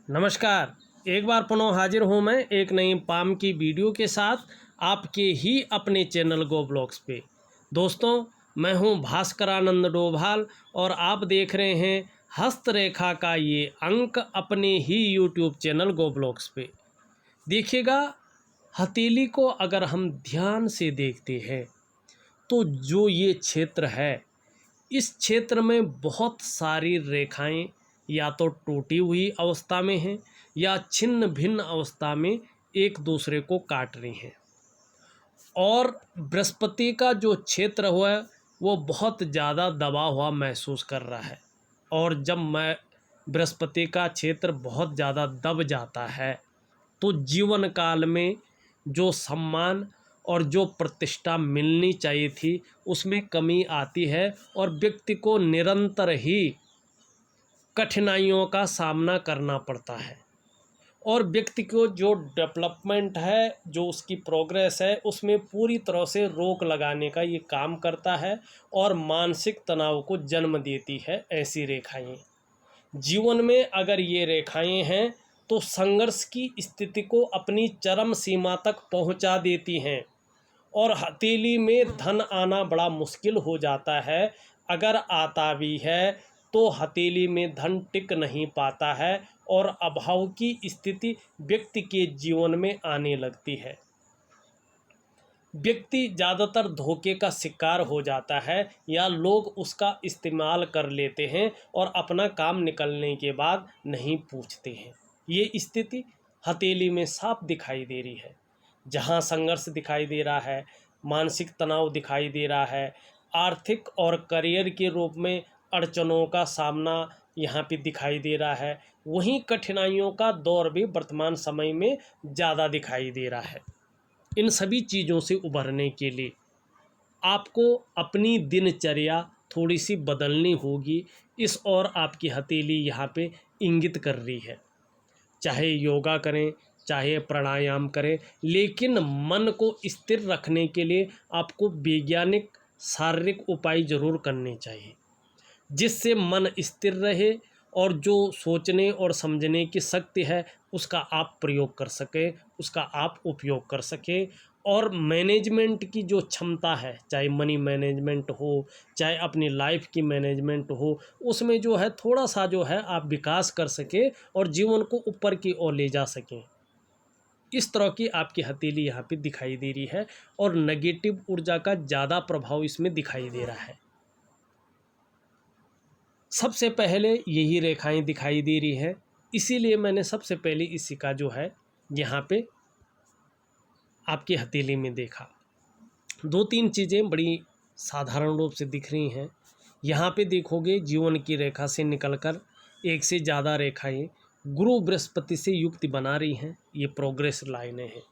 नमस्कार। एक बार पुनः हाजिर हूँ मैं एक नई पाम की वीडियो के साथ आपके ही अपने चैनल गो ब्लॉग्स पे। दोस्तों, मैं हूँ भास्करानंद डोभाल और आप देख रहे हैं हस्तरेखा का ये अंक अपने ही यूट्यूब चैनल गो ब्लॉग्स पे। देखिएगा, हथेली को अगर हम ध्यान से देखते हैं तो जो ये क्षेत्र है, इस क्षेत्र में बहुत सारी रेखाएं या तो टूटी हुई अवस्था में हैं या छिन्न भिन्न अवस्था में एक दूसरे को काट रही हैं। और बृहस्पति का जो क्षेत्र हुआ है वो बहुत ज़्यादा दबा हुआ महसूस कर रहा है। और जब मैं बृहस्पति का क्षेत्र बहुत ज़्यादा दब जाता है तो जीवन काल में जो सम्मान और जो प्रतिष्ठा मिलनी चाहिए थी उसमें कमी आती है और व्यक्ति को निरंतर ही कठिनाइयों का सामना करना पड़ता है। और व्यक्ति को जो डेवलपमेंट है, जो उसकी प्रोग्रेस है, उसमें पूरी तरह से रोक लगाने का ये काम करता है और मानसिक तनाव को जन्म देती है ऐसी रेखाएं। जीवन में अगर ये रेखाएं हैं तो संघर्ष की स्थिति को अपनी चरम सीमा तक पहुंचा देती हैं और हथेली में धन आना बड़ा मुश्किल हो जाता है। अगर आता भी है तो हथेली में धन टिक नहीं पाता है और अभाव की स्थिति व्यक्ति के जीवन में आने लगती है। व्यक्ति ज़्यादातर धोखे का शिकार हो जाता है या लोग उसका इस्तेमाल कर लेते हैं और अपना काम निकलने के बाद नहीं पूछते हैं। ये स्थिति हथेली में साफ दिखाई दे रही है। जहाँ संघर्ष दिखाई दे रहा है, मानसिक तनाव दिखाई दे रहा है, आर्थिक और करियर के रूप में अड़चनों का सामना यहाँ पे दिखाई दे रहा है, वहीं कठिनाइयों का दौर भी वर्तमान समय में ज़्यादा दिखाई दे रहा है। इन सभी चीज़ों से उभरने के लिए आपको अपनी दिनचर्या थोड़ी सी बदलनी होगी। इस ओर आपकी हथेली यहाँ पे इंगित कर रही है। चाहे योगा करें, चाहे प्राणायाम करें, लेकिन मन को स्थिर रखने के लिए आपको वैज्ञानिक शारीरिक उपाय ज़रूर करने चाहिए, जिससे मन स्थिर रहे और जो सोचने और समझने की शक्ति है उसका आप प्रयोग कर सकें, उसका आप उपयोग कर सकें। और मैनेजमेंट की जो क्षमता है, चाहे मनी मैनेजमेंट हो, चाहे अपनी लाइफ की मैनेजमेंट हो, उसमें जो है थोड़ा सा जो है आप विकास कर सकें और जीवन को ऊपर की ओर ले जा सकें। इस तरह की आपकी हथेली यहाँ पे दिखाई दे रही है और नेगेटिव ऊर्जा का ज़्यादा प्रभाव इसमें दिखाई दे रहा है। सबसे पहले यही रेखाएं दिखाई दे रही है, इसीलिए मैंने सबसे पहले इसी का जो है यहाँ पे आपकी हथेली में देखा। दो तीन चीज़ें बड़ी साधारण रूप से दिख रही हैं। यहाँ पे देखोगे जीवन की रेखा से निकलकर एक से ज़्यादा रेखाएं गुरु बृहस्पति से युक्ति बना रही हैं। ये प्रोग्रेस लाइनें हैं।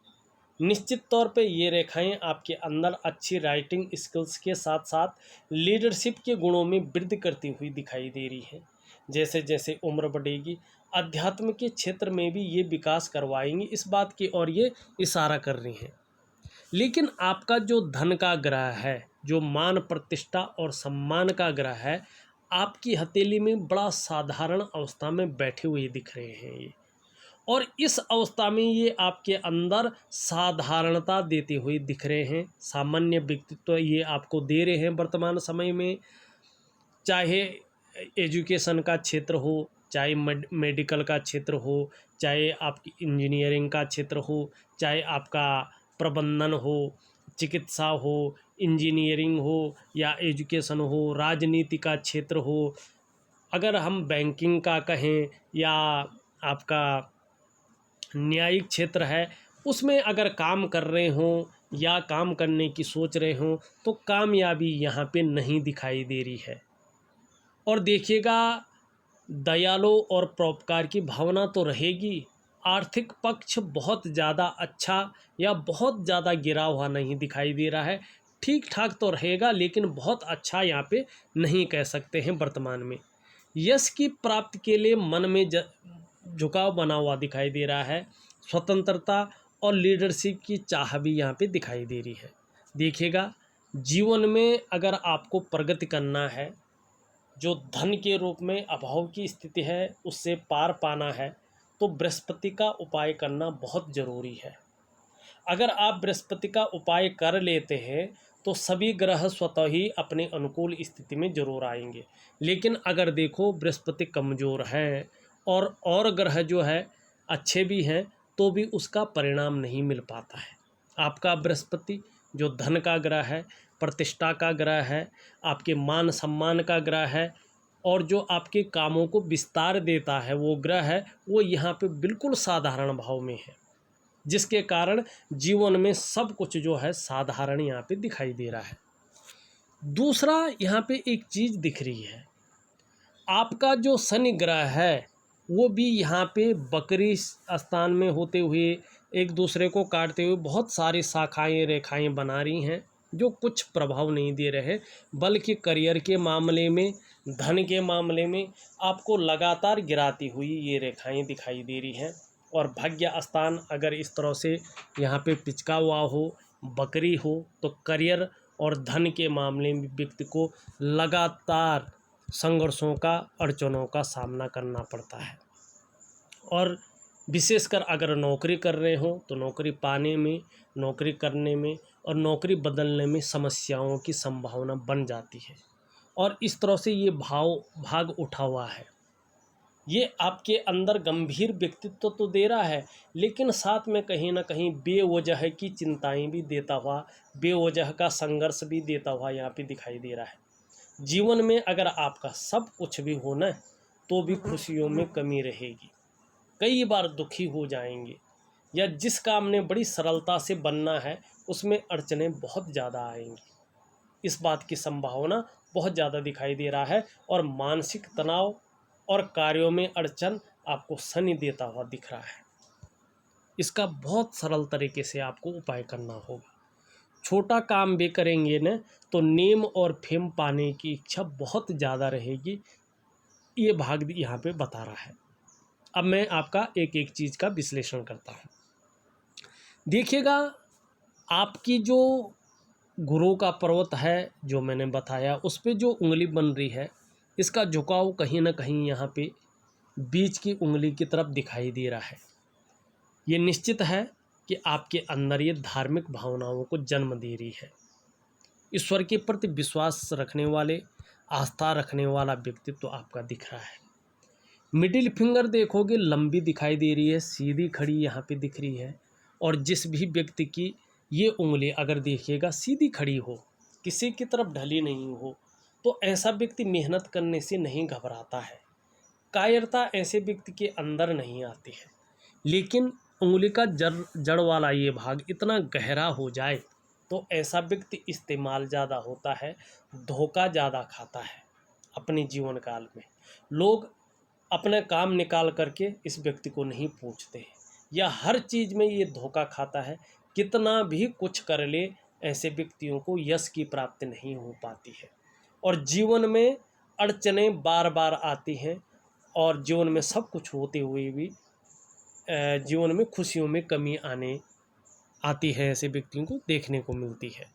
निश्चित तौर पे ये रेखाएं आपके अंदर अच्छी राइटिंग स्किल्स के साथ साथ लीडरशिप के गुणों में वृद्धि करती हुई दिखाई दे रही हैं। जैसे जैसे उम्र बढ़ेगी, अध्यात्म के क्षेत्र में भी ये विकास करवाएंगी, इस बात की ओर ये इशारा कर रही हैं। लेकिन आपका जो धन का ग्रह है, जो मान प्रतिष्ठा और सम्मान का ग्रह है, आपकी हथेली में बड़ा साधारण अवस्था में बैठे हुए दिख रहे हैं ये। और इस अवस्था में ये आपके अंदर साधारणता देते हुए दिख रहे हैं, सामान्य व्यक्तित्व ये आपको दे रहे हैं वर्तमान समय में। चाहे एजुकेशन का क्षेत्र हो, चाहे मेडिकल का क्षेत्र हो, चाहे आपकी इंजीनियरिंग का क्षेत्र हो, चाहे आपका प्रबंधन हो, चिकित्सा हो, इंजीनियरिंग हो या एजुकेशन हो, राजनीति का क्षेत्र हो, अगर हम बैंकिंग का कहें या आपका न्यायिक क्षेत्र है, उसमें अगर काम कर रहे हों या काम करने की सोच रहे हों तो कामयाबी यहाँ पे नहीं दिखाई दे रही है। और देखिएगा, दयालु और परोपकार की भावना तो रहेगी। आर्थिक पक्ष बहुत ज़्यादा अच्छा या बहुत ज़्यादा गिरा हुआ नहीं दिखाई दे रहा है। ठीक ठाक तो रहेगा, लेकिन बहुत अच्छा यहाँ पे नहीं कह सकते हैं वर्तमान में। यश की प्राप्ति के लिए मन में झुकाव बना हुआ दिखाई दे रहा है। स्वतंत्रता और लीडरशिप की चाह भी यहाँ पे दिखाई दे रही है। देखिएगा, जीवन में अगर आपको प्रगति करना है, जो धन के रूप में अभाव की स्थिति है उससे पार पाना है, तो बृहस्पति का उपाय करना बहुत ज़रूरी है। अगर आप बृहस्पति का उपाय कर लेते हैं तो सभी ग्रह स्वतः ही अपने अनुकूल स्थिति में जरूर आएंगे। लेकिन अगर देखो बृहस्पति कमज़ोर है और ग्रह जो है अच्छे भी हैं तो भी उसका परिणाम नहीं मिल पाता है। आपका बृहस्पति जो धन का ग्रह है, प्रतिष्ठा का ग्रह है, आपके मान सम्मान का ग्रह है और जो आपके कामों को विस्तार देता है वो ग्रह है, वो यहाँ पे बिल्कुल साधारण भाव में है, जिसके कारण जीवन में सब कुछ जो है साधारण यहाँ पे दिखाई दे रहा है। दूसरा यहाँ पे एक चीज़ दिख रही है, आपका जो शनि ग्रह है वो भी यहाँ पे बकरी स्थान में होते हुए एक दूसरे को काटते हुए बहुत सारी शाखाएं रेखाएं बना रही हैं, जो कुछ प्रभाव नहीं दे रहे, बल्कि करियर के मामले में, धन के मामले में आपको लगातार गिराती हुई ये रेखाएं दिखाई दे रही हैं। और भाग्य स्थान अगर इस तरह से यहाँ पे पिचका हुआ हो, बकरी हो, तो करियर और धन के मामले में व्यक्ति को लगातार संघर्षों का, अड़चनों का सामना करना पड़ता है। और विशेषकर अगर नौकरी कर रहे हो तो नौकरी पाने में, नौकरी करने में और नौकरी बदलने में समस्याओं की संभावना बन जाती है। और इस तरह से ये भाग उठा हुआ है, ये आपके अंदर गंभीर व्यक्तित्व तो दे रहा है, लेकिन साथ में कहीं ना कहीं बेवजह की चिंताएं भी देता हुआ, बेवजह का संघर्ष भी देता हुआ यहाँ पे दिखाई दे रहा है। जीवन में अगर आपका सब कुछ भी होना है तो भी खुशियों में कमी रहेगी, कई बार दुखी हो जाएंगे, या जिस काम ने बड़ी सरलता से बनना है उसमें अड़चनें बहुत ज़्यादा आएंगी। इस बात की संभावना बहुत ज़्यादा दिखाई दे रहा है। और मानसिक तनाव और कार्यों में अड़चन आपको शनि देता हुआ दिख रहा है। इसका बहुत सरल तरीके से आपको उपाय करना होगा। छोटा काम भी करेंगे न तो नेम और फेम पाने की इच्छा बहुत ज़्यादा रहेगी, ये भाग यहाँ पे बता रहा है। अब मैं आपका एक एक चीज़ का विश्लेषण करता हूँ। देखिएगा, आपकी जो गुरु का पर्वत है जो मैंने बताया, उस पे जो उंगली बन रही है, इसका झुकाव कहीं ना कहीं यहाँ पे बीच की उंगली की तरफ दिखाई दे रहा है। ये निश्चित है कि आपके अंदर ये धार्मिक भावनाओं को जन्म दे रही है। ईश्वर के प्रति विश्वास रखने वाले, आस्था रखने वाला व्यक्तित्व तो आपका दिख रहा है। मिडिल फिंगर देखोगे लंबी दिखाई दे रही है, सीधी खड़ी यहाँ पे दिख रही है। और जिस भी व्यक्ति की ये उंगली अगर देखिएगा सीधी खड़ी हो, किसी की तरफ ढली नहीं हो, तो ऐसा व्यक्ति मेहनत करने से नहीं घबराता है, कायरता ऐसे व्यक्ति के अंदर नहीं आती है। लेकिन उंगली का जड़ वाला ये भाग इतना गहरा हो जाए तो ऐसा व्यक्ति इस्तेमाल ज़्यादा होता है, धोखा ज़्यादा खाता है अपने जीवन काल में। लोग अपने काम निकाल करके इस व्यक्ति को नहीं पूछते हैं, या हर चीज़ में ये धोखा खाता है। कितना भी कुछ कर ले, ऐसे व्यक्तियों को यश की प्राप्ति नहीं हो पाती है और जीवन में अड़चनें बार बार आती हैं। और जीवन में सब कुछ होते हुए भी जीवन में खुशियों में कमी आती है, ऐसे व्यक्तियों को देखने को मिलती है।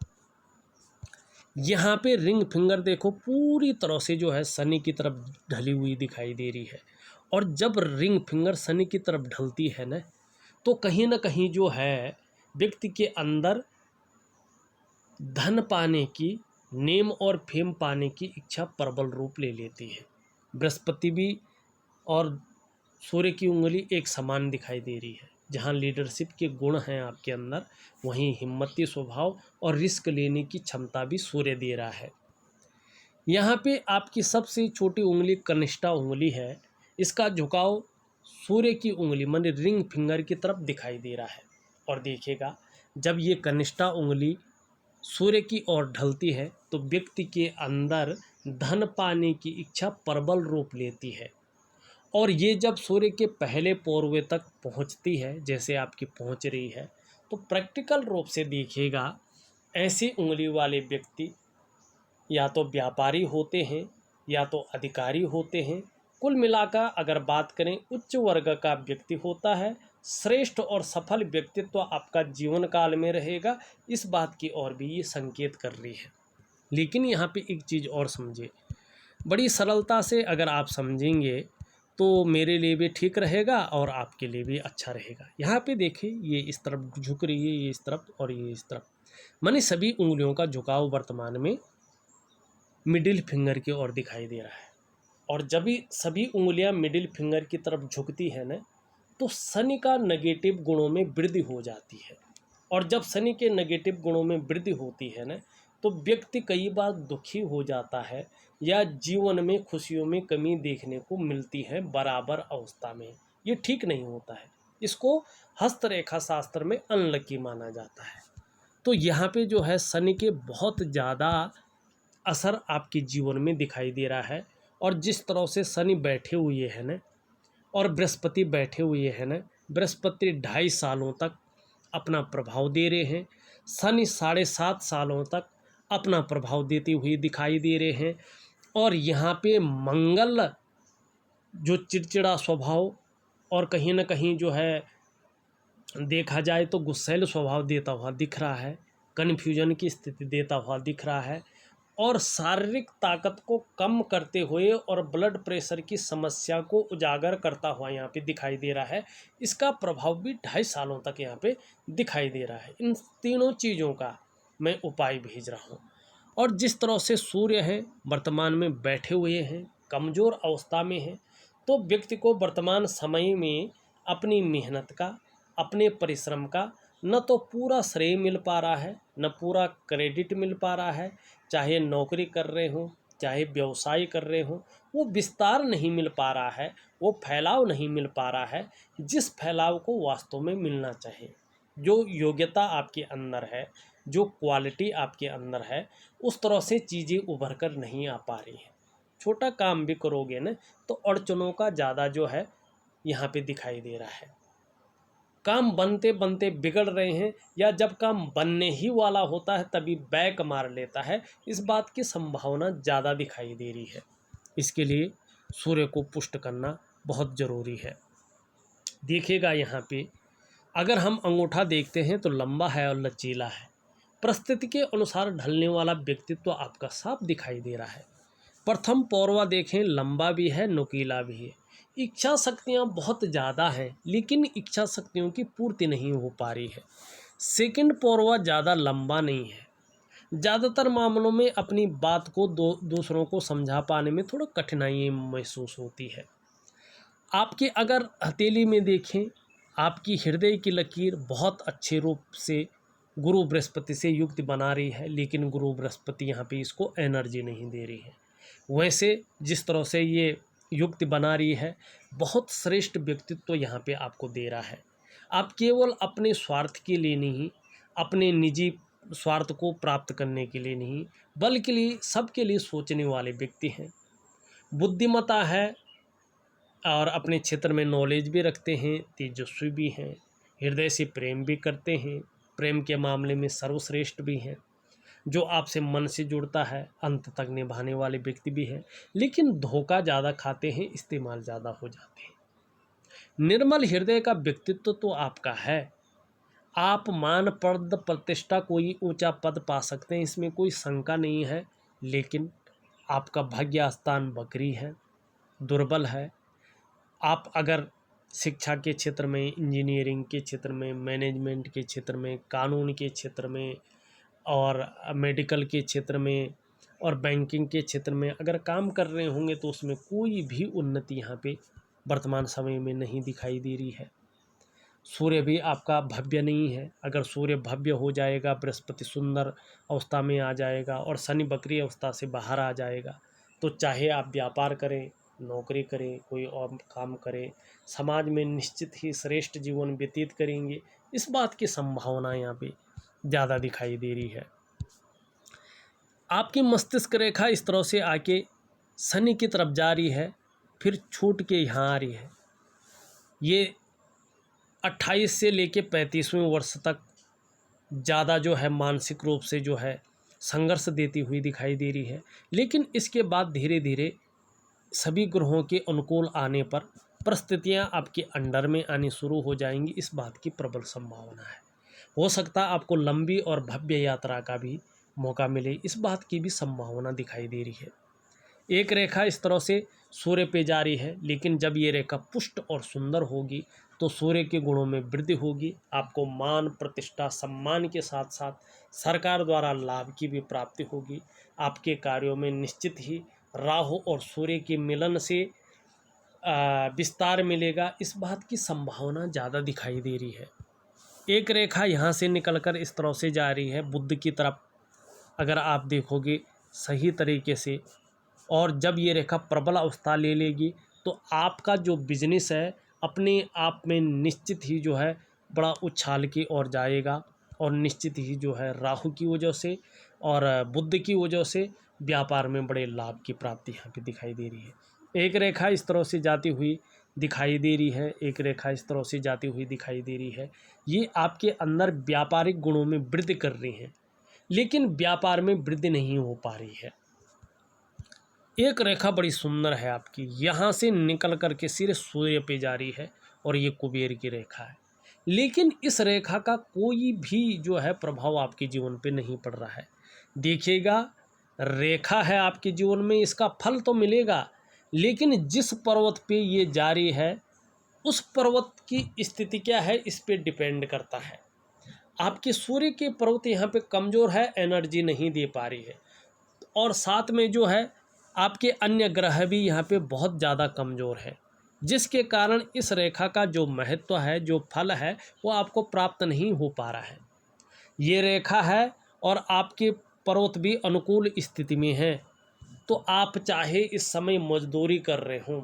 यहाँ पे रिंग फिंगर देखो पूरी तरह से जो है शनि की तरफ ढली हुई दिखाई दे रही है। और जब रिंग फिंगर शनि की तरफ ढलती है ना, तो कहीं ना कहीं जो है व्यक्ति के अंदर धन पाने की, नेम और फेम पाने की इच्छा प्रबल रूप ले लेती है। बृहस्पति भी और सूर्य की उंगली एक समान दिखाई दे रही है। जहाँ लीडरशिप के गुण हैं आपके अंदर, वहीं हिम्मती स्वभाव और रिस्क लेने की क्षमता भी सूर्य दे रहा है। यहाँ पे आपकी सबसे छोटी उंगली कनिष्ठा उंगली है, इसका झुकाव सूर्य की उंगली माने रिंग फिंगर की तरफ दिखाई दे रहा है। और देखिएगा, जब ये कनिष्ठा उंगली सूर्य की ओर ढलती है तो व्यक्ति के अंदर धन पाने की इच्छा प्रबल रूप लेती है। और ये जब सूर्य के पहले पौरवे तक पहुंचती है, जैसे आपकी पहुंच रही है, तो प्रैक्टिकल रूप से देखिएगा, ऐसी उंगली वाले व्यक्ति या तो व्यापारी होते हैं या तो अधिकारी होते हैं। कुल मिलाकर अगर बात करें, उच्च वर्ग का व्यक्ति होता है। श्रेष्ठ और सफल व्यक्तित्व आपका जीवन काल में रहेगा, इस बात की ओर भी ये संकेत कर रही है। लेकिन यहाँ पे एक चीज़ और समझे, बड़ी सरलता से अगर आप समझेंगे तो मेरे लिए भी ठीक रहेगा और आपके लिए भी अच्छा रहेगा। यहाँ पे देखिए ये इस तरफ झुक रही है, ये इस तरफ और ये इस तरफ, माने सभी उंगलियों का झुकाव वर्तमान में मिडिल फिंगर की ओर दिखाई दे रहा है। और जब भी सभी उंगलियां मिडिल फिंगर की तरफ झुकती है ना, तो शनि का नेगेटिव गुणों में वृद्धि हो जाती है। और जब शनि के नेगेटिव गुणों में वृद्धि होती है ना, तो व्यक्ति कई बार दुखी हो जाता है या जीवन में खुशियों में कमी देखने को मिलती है बराबर अवस्था में। ये ठीक नहीं होता है, इसको हस्तरेखा शास्त्र में अनलकी माना जाता है। तो यहाँ पे जो है शनि के बहुत ज़्यादा असर आपके जीवन में दिखाई दे रहा है। और जिस तरह से शनि बैठे हुए हैं ना और बृहस्पति बैठे हुए हैं ना, बृहस्पति 2.5 सालों तक अपना प्रभाव दे रहे हैं, शनि 7.5 सालों तक अपना प्रभाव देते हुए दिखाई दे रहे हैं। और यहाँ पे मंगल जो चिड़चिड़ा स्वभाव और कहीं ना कहीं जो है देखा जाए तो गुस्सैल स्वभाव देता हुआ दिख रहा है, कन्फ्यूजन की स्थिति देता हुआ दिख रहा है, और शारीरिक ताकत को कम करते हुए और ब्लड प्रेशर की समस्या को उजागर करता हुआ यहाँ पे दिखाई दे रहा है। इसका प्रभाव भी 2.5 सालों तक यहाँ पे दिखाई दे रहा है। इन तीनों चीज़ों का मैं उपाय भेज रहा हूँ। और जिस तरह से सूर्य हैं वर्तमान में बैठे हुए हैं, कमज़ोर अवस्था में हैं, तो व्यक्ति को वर्तमान समय में अपनी मेहनत का, अपने परिश्रम का न तो पूरा श्रेय मिल पा रहा है, न पूरा क्रेडिट मिल पा रहा है। चाहे नौकरी कर रहे हो, चाहे व्यवसाय कर रहे हो, वो विस्तार नहीं मिल पा रहा है, वो फैलाव नहीं मिल पा रहा है जिस फैलाव को वास्तव में मिलना चाहिए। जो योग्यता आपके अंदर है, जो क्वालिटी आपके अंदर है, उस तरह से चीज़ें उभर कर नहीं आ पा रही हैं। छोटा काम भी करोगे ना तो अड़चनों का ज़्यादा जो है यहाँ पे दिखाई दे रहा है। काम बनते बनते बिगड़ रहे हैं, या जब काम बनने ही वाला होता है तभी बैक मार लेता है, इस बात की संभावना ज़्यादा दिखाई दे रही है। इसके लिए सूर्य को पुष्ट करना बहुत ज़रूरी है। देखिएगा यहाँ पे अगर हम अंगूठा देखते हैं तो लंबा है और लचीला है, परिस्थिति के अनुसार ढलने वाला व्यक्तित्व आपका साफ दिखाई दे रहा है। प्रथम पौरवा देखें, लंबा भी है, नुकीला भी है। इच्छा शक्तियाँ बहुत ज़्यादा हैं, लेकिन इच्छा शक्तियों की पूर्ति नहीं हो पा रही है। सेकंड पौरवा ज़्यादा लंबा नहीं है, ज़्यादातर मामलों में अपनी बात को दूसरों को समझा पाने में थोड़ा कठिनाई महसूस होती है। आपके अगर हथेली में देखें, आपकी हृदय की लकीर बहुत अच्छे रूप से गुरु बृहस्पति से युक्त बना रही है, लेकिन गुरु बृहस्पति यहाँ पे इसको एनर्जी नहीं दे रही है। वैसे जिस तरह से ये युक्त बना रही है, बहुत श्रेष्ठ व्यक्तित्व यहाँ पे आपको दे रहा है। आप केवल अपने स्वार्थ के लिए नहीं, अपने निजी स्वार्थ को प्राप्त करने के लिए नहीं, बल्कि सबके लिए सोचने वाले व्यक्ति हैं। बुद्धिमत्ता है और अपने क्षेत्र में नॉलेज भी रखते हैं, तेजस्वी भी हैं, हृदय से प्रेम भी करते हैं, प्रेम के मामले में सर्वश्रेष्ठ भी हैं, जो आपसे मन से जुड़ता है, अंत तक निभाने वाले व्यक्ति भी हैं। लेकिन धोखा ज़्यादा खाते हैं, इस्तेमाल ज़्यादा हो जाते हैं। निर्मल हृदय का व्यक्तित्व तो आपका है। आप मान पद प्रतिष्ठा कोई ऊंचा पद पा सकते हैं, इसमें कोई शंका नहीं है। लेकिन आपका भाग्य स्थान बकरी है, दुर्बल है। आप अगर शिक्षा के क्षेत्र में, इंजीनियरिंग के क्षेत्र में, मैनेजमेंट के क्षेत्र में, कानून के क्षेत्र में और मेडिकल के क्षेत्र में और बैंकिंग के क्षेत्र में अगर काम कर रहे होंगे तो उसमें कोई भी उन्नति यहाँ पे वर्तमान समय में नहीं दिखाई दे रही है। सूर्य भी आपका भव्य नहीं है। अगर सूर्य भव्य हो जाएगा, बृहस्पति सुंदर अवस्था में आ जाएगा और शनि बकरी अवस्था से बाहर आ जाएगा, तो चाहे आप व्यापार करें, नौकरी करें, कोई और काम करें, समाज में निश्चित ही श्रेष्ठ जीवन व्यतीत करेंगे। इस बात की संभावना यहाँ पे ज़्यादा दिखाई दे रही है। आपकी मस्तिष्क रेखा इस तरह से आके शनि की तरफ जा रही है, फिर छूट के यहाँ आ रही है। ये 28 से लेके 35वें वर्ष तक ज़्यादा जो है मानसिक रूप से जो है संघर्ष देती हुई दिखाई दे रही है। लेकिन इसके बाद धीरे धीरे सभी ग्रहों के अनुकूल आने पर परिस्थितियाँ आपके अंडर में आनी शुरू हो जाएंगी। इस बात की प्रबल संभावना है। हो सकता है आपको लंबी और भव्य यात्रा का भी मौका मिले, इस बात की भी संभावना दिखाई दे रही है। एक रेखा इस तरह से सूर्य पे जा रही है, लेकिन जब ये रेखा पुष्ट और सुंदर होगी तो सूर्य के गुणों में वृद्धि होगी। आपको मान प्रतिष्ठा सम्मान के साथ साथ सरकार द्वारा लाभ की भी प्राप्ति होगी। आपके कार्यों में निश्चित ही राहु और सूर्य के मिलन से विस्तार मिलेगा, इस बात की संभावना ज़्यादा दिखाई दे रही है। एक रेखा यहाँ से निकलकर इस तरह से जा रही है बुध की तरफ, अगर आप देखोगे सही तरीके से, और जब ये रेखा प्रबल अवस्था ले लेगी तो आपका जो बिजनेस है अपने आप में निश्चित ही जो है बड़ा उछाल की ओर जाएगा, और निश्चित ही जो है राहु की वजह से और बुध की वजह से व्यापार में बड़े लाभ की प्राप्ति यहाँ पे दिखाई दे रही है। एक रेखा इस तरह से जाती हुई दिखाई दे रही है, एक रेखा इस तरह से जाती हुई दिखाई दे रही है। ये आपके अंदर व्यापारिक गुणों में वृद्धि कर रही हैं, लेकिन व्यापार में वृद्धि नहीं हो पा रही है। एक रेखा बड़ी सुंदर है आपकी, यहाँ से निकल कर के सिरे सूर्य पे जा रही है, और ये कुबेर की रेखा है। लेकिन इस रेखा का कोई भी जो है प्रभाव आपके जीवन पे नहीं पड़ रहा है। देखिएगा, रेखा है आपके जीवन में, इसका फल तो मिलेगा, लेकिन जिस पर्वत पे ये जारी है उस पर्वत की स्थिति क्या है इस पे डिपेंड करता है। आपके सूर्य के पर्वत यहाँ पे कमज़ोर है, एनर्जी नहीं दे पा रही है, और साथ में जो है आपके अन्य ग्रह भी यहाँ पे बहुत ज़्यादा कमज़ोर है, जिसके कारण इस रेखा का जो महत्व है, जो फल है, वो आपको प्राप्त नहीं हो पा रहा है। ये रेखा है और आपके पर्वत भी अनुकूल स्थिति में है, तो आप चाहे इस समय मजदूरी कर रहे हों,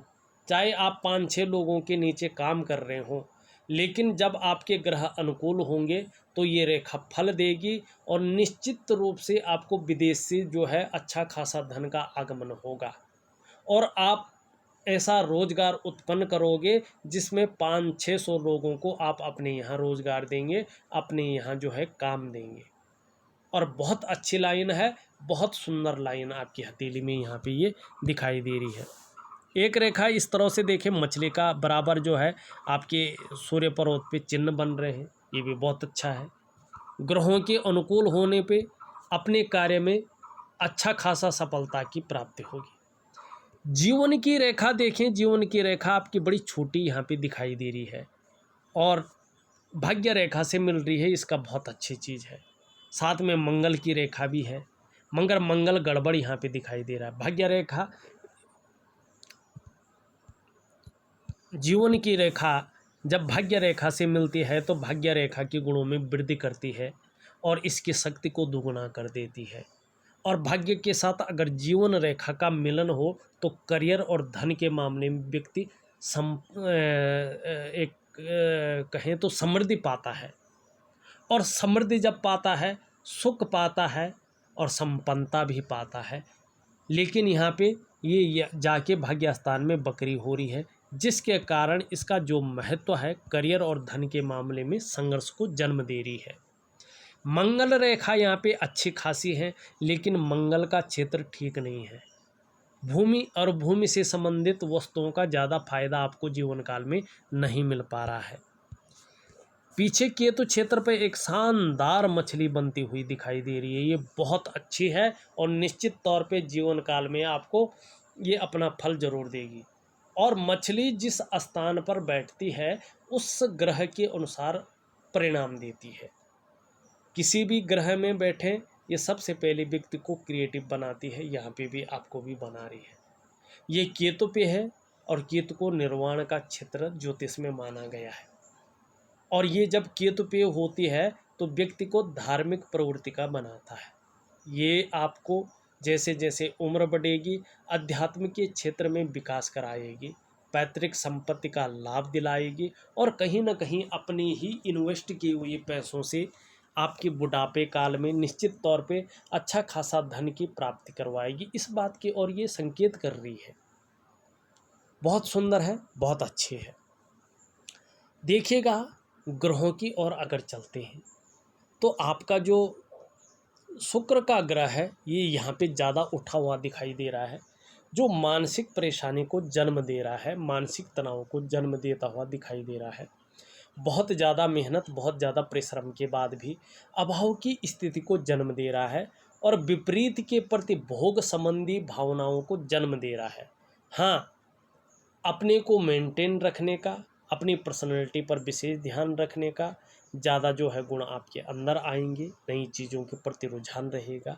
चाहे आप 5-6 लोगों के नीचे काम कर रहे हों, लेकिन जब आपके ग्रह अनुकूल होंगे तो ये रेखा फल देगी, और निश्चित रूप से आपको विदेश से जो है अच्छा खासा धन का आगमन होगा, और आप ऐसा रोजगार उत्पन्न करोगे जिसमें 500-600 लोगों को आप अपने यहाँ रोजगार देंगे, अपने यहाँ जो है काम देंगे। और बहुत अच्छी लाइन है, बहुत सुंदर लाइन आपकी हथेली में यहाँ पे ये दिखाई दे रही है। एक रेखा इस तरह से देखें, मछली का बराबर जो है आपके सूर्य पर्वत पे चिन्ह बन रहे हैं, ये भी बहुत अच्छा है। ग्रहों के अनुकूल होने पे अपने कार्य में अच्छा खासा सफलता की प्राप्ति होगी। जीवन की रेखा देखें, जीवन की रेखा आपकी बड़ी छोटी यहाँ पे दिखाई दे रही है, और भाग्य रेखा से मिल रही है, इसका बहुत अच्छी चीज़ है। साथ में मंगल की रेखा भी है, मगर मंगल गड़बड़ यहाँ पे दिखाई दे रहा है। भाग्य रेखा, जीवन की रेखा जब भाग्य रेखा से मिलती है तो भाग्य रेखा के गुणों में वृद्धि करती है और इसकी शक्ति को दुगुना कर देती है। और भाग्य के साथ अगर जीवन रेखा का मिलन हो तो करियर और धन के मामले में व्यक्ति कहें तो समृद्धि पाता है, और समृद्धि जब पाता है सुख पाता है और संपन्नता भी पाता है। लेकिन यहाँ पे ये जाके भाग्य स्थान में बकरी हो रही है, जिसके कारण इसका जो महत्व है करियर और धन के मामले में संघर्ष को जन्म दे रही है। मंगल रेखा यहाँ पे अच्छी खासी है, लेकिन मंगल का क्षेत्र ठीक नहीं है। भूमि और भूमि से संबंधित वस्तुओं का ज़्यादा फायदा आपको जीवन काल में नहीं मिल पा रहा है। पीछे केतु क्षेत्र पे एक शानदार मछली बनती हुई दिखाई दे रही है, ये बहुत अच्छी है और निश्चित तौर पे जीवन काल में आपको ये अपना फल जरूर देगी। और मछली जिस स्थान पर बैठती है उस ग्रह के अनुसार परिणाम देती है। किसी भी ग्रह में बैठे ये सबसे पहले व्यक्ति को क्रिएटिव बनाती है, यहाँ पे भी आपको भी बना रही है। ये केतु पे है, और केतु को निर्वाण का क्षेत्र ज्योतिष में माना गया है, और ये जब केतु पे होती है तो व्यक्ति को धार्मिक प्रवृत्ति का बनाता है। ये आपको जैसे जैसे उम्र बढ़ेगी अध्यात्म के क्षेत्र में विकास कराएगी, पैतृक संपत्ति का लाभ दिलाएगी, और कहीं ना कहीं अपनी ही इन्वेस्ट किए हुए पैसों से आपके बुढ़ापे काल में निश्चित तौर पे अच्छा खासा धन की प्राप्ति करवाएगी। इस बात की ओर ये संकेत कर रही है। बहुत सुंदर है, बहुत अच्छी है। देखिएगा, ग्रहों की ओर अगर चलते हैं तो आपका जो शुक्र का ग्रह है ये यहाँ पे ज़्यादा उठा हुआ दिखाई दे रहा है, जो मानसिक परेशानी को जन्म दे रहा है, मानसिक तनाव को जन्म देता हुआ दिखाई दे रहा है। बहुत ज़्यादा मेहनत, बहुत ज़्यादा परिश्रम के बाद भी अभाव की स्थिति को जन्म दे रहा है, और विपरीत के प्रति भोग संबंधी भावनाओं को जन्म दे रहा है। हाँ, अपने को मेंटेन रखने का, अपनी पर्सनैलिटी पर विशेष ध्यान रखने का ज़्यादा जो है गुण आपके अंदर आएंगे, नई चीज़ों के प्रति रुझान रहेगा।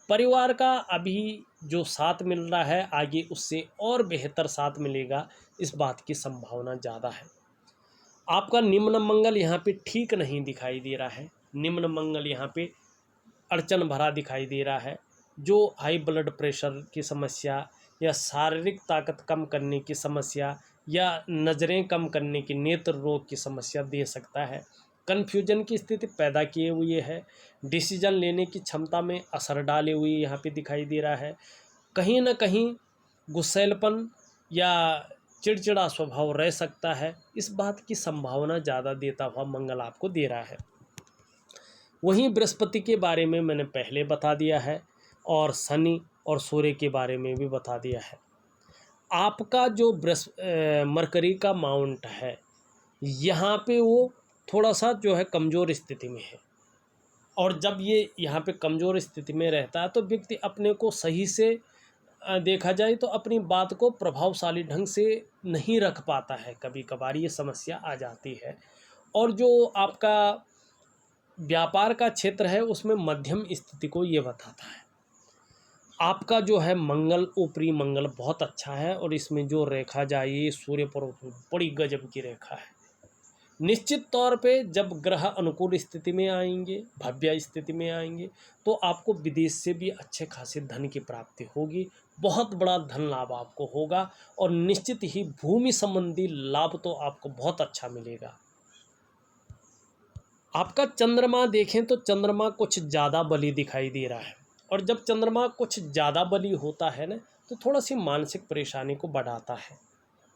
परिवार का अभी जो साथ मिल रहा है आगे उससे और बेहतर साथ मिलेगा, इस बात की संभावना ज़्यादा है। आपका निम्न मंगल यहाँ पे ठीक नहीं दिखाई दे रहा है, निम्न मंगल यहाँ पे अड़चन भरा दिखाई दे रहा है, जो हाई ब्लड प्रेशर की समस्या या शारीरिक ताकत कम करने की समस्या या नज़रें कम करने की नेत्र रोग की समस्या दे सकता है। कन्फ्यूजन की स्थिति पैदा किए हुए है, डिसीजन लेने की क्षमता में असर डाले हुए यहाँ पे दिखाई दे रहा है। कहीं ना कहीं गुस्सैलपन या चिड़चिड़ा स्वभाव रह सकता है, इस बात की संभावना ज़्यादा देता हुआ मंगल आपको दे रहा है। वहीं बृहस्पति के बारे में मैंने पहले बता दिया है और शनि और सूर्य के बारे में भी बता दिया है। आपका जो मरकरी का माउंट है यहाँ पे वो थोड़ा सा जो है कमज़ोर स्थिति में है, और जब ये यहाँ पे कमज़ोर स्थिति में रहता है तो व्यक्ति अपने को सही से देखा जाए तो अपनी बात को प्रभावशाली ढंग से नहीं रख पाता है, कभी कभार ये समस्या आ जाती है। और जो आपका व्यापार का क्षेत्र है उसमें मध्यम स्थिति को ये बताता है। आपका जो है मंगल, ऊपरी मंगल बहुत अच्छा है और इसमें जो रेखा जाए सूर्य पर बड़ी गजब की रेखा है। निश्चित तौर पे जब ग्रह अनुकूल स्थिति में आएंगे, भव्य स्थिति में आएंगे, तो आपको विदेश से भी अच्छे खासे धन की प्राप्ति होगी, बहुत बड़ा धन लाभ आपको होगा और निश्चित ही भूमि संबंधी लाभ तो आपको बहुत अच्छा मिलेगा। आपका चंद्रमा देखें तो चंद्रमा कुछ ज़्यादा बली दिखाई दे रहा है, और जब चंद्रमा कुछ ज़्यादा बली होता है ना तो थोड़ा सी मानसिक परेशानी को बढ़ाता है।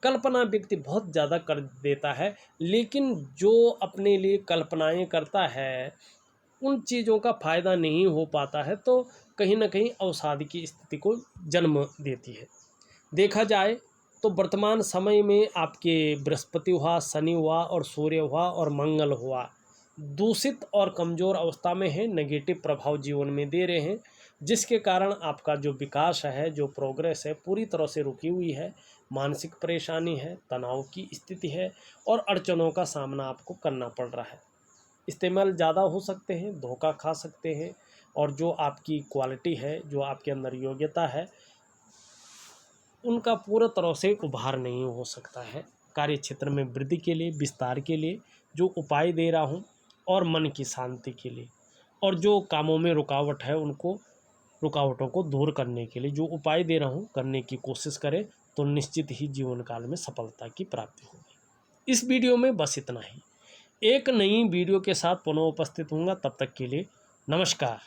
कल्पना व्यक्ति बहुत ज़्यादा कर देता है, लेकिन जो अपने लिए कल्पनाएं करता है उन चीज़ों का फायदा नहीं हो पाता है, तो कहीं ना कहीं अवसाद की स्थिति को जन्म देती है। देखा जाए तो वर्तमान समय में आपके बृहस्पति हुआ, शनि हुआ और सूर्य हुआ और मंगल हुआ, दूषित और कमज़ोर अवस्था में है, नेगेटिव प्रभाव जीवन में दे रहे हैं, जिसके कारण आपका जो विकास है, जो प्रोग्रेस है, पूरी तरह से रुकी हुई है। मानसिक परेशानी है, तनाव की स्थिति है और अड़चनों का सामना आपको करना पड़ रहा है। इस्तेमाल ज़्यादा हो सकते हैं, धोखा खा सकते हैं, और जो आपकी क्वालिटी है, जो आपके अंदर योग्यता है, उनका पूरा तरह से उभार नहीं हो सकता है। कार्य क्षेत्र में वृद्धि के लिए, विस्तार के लिए जो उपाय दे रहा हूँ और मन की शांति के लिए, और जो कामों में रुकावट है उनको, रुकावटों को दूर करने के लिए जो उपाय दे रहा हूँ करने की कोशिश करें, तो निश्चित ही जीवन काल में सफलता की प्राप्ति होगी। इस वीडियो में बस इतना ही। एक नई वीडियो के साथ पुनः उपस्थित होऊंगा, तब तक के लिए नमस्कार।